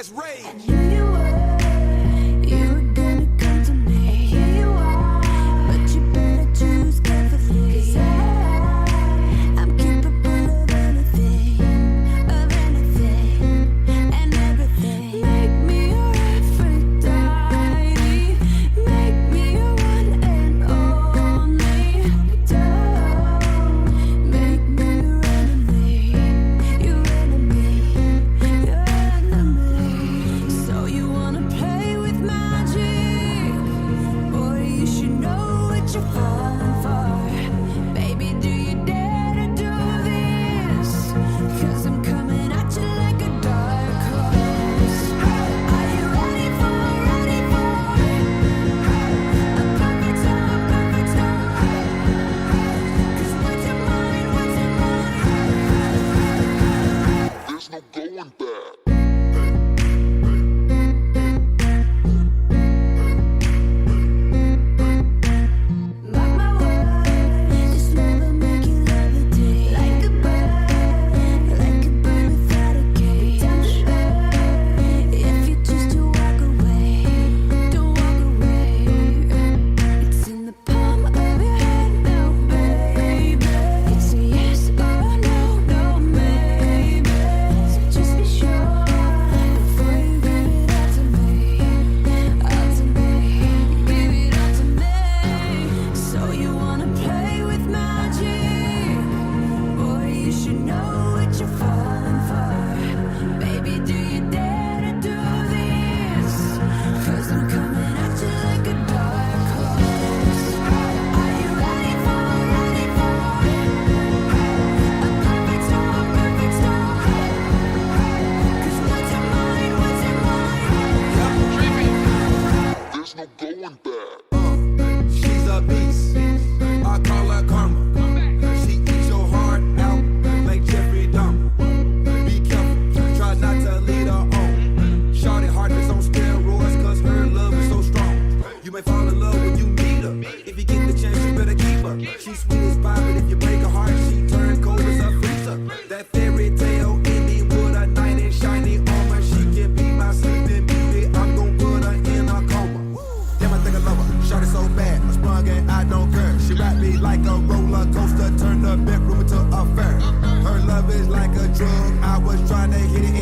Let's rage. And here you were gonna come to me. And here you are, but you better choose carefully. 'Cause I'm capable of anything, and everything. Make me your Aphrodite, make me your one and only. Don't make me your enemy, your enemy, your enemy. So you wanna play with magic? Boy, you should know what you're falling for. Baby, do you dare to do this? 'Cause I'm coming at you like a dark horse. Are you ready for a perfect storm, perfect storm? 'Cause what's in mine, what's in mine? There's no going back. Mark my words, this love will make you levitate. Like a bird without a cage. If you choose to walk away, don't walk away. It's in the palm of your hand now, baby. It's a yes or no, no, maybe. So just be sure before you give it all to me, all to me. Give it all to me. So you wanna play with magic? Boy, you should know what you're falling for. Baby, do you dare to do this? 'Cause I'm coming at you like a dark horse. Are you ready for a perfect storm, perfect storm? 'Cause what's in mine, what's in mine? There's no going back. She's a beast. I call her karma. She eats your heart out like Jeffrey Dahmer. Be careful, try not to lead her on. Shorty heart is on steroids 'cause her love is so strong. You may fall in love when you meet her. If you get the chance, you better keep her. She's sweet as pie, but if you break her heart, she turn cold as a freezer. That fairy tale ending with a knight in shiny armor. She can be my sleeping beauty. I'm gon' put her in a coma. Damn, I think I love her. Shorty so bad, I sprung and I don't care. She ride me like a roller coaster, turn the bedroom into a fair. Her love is like a drug. I was trying to hit it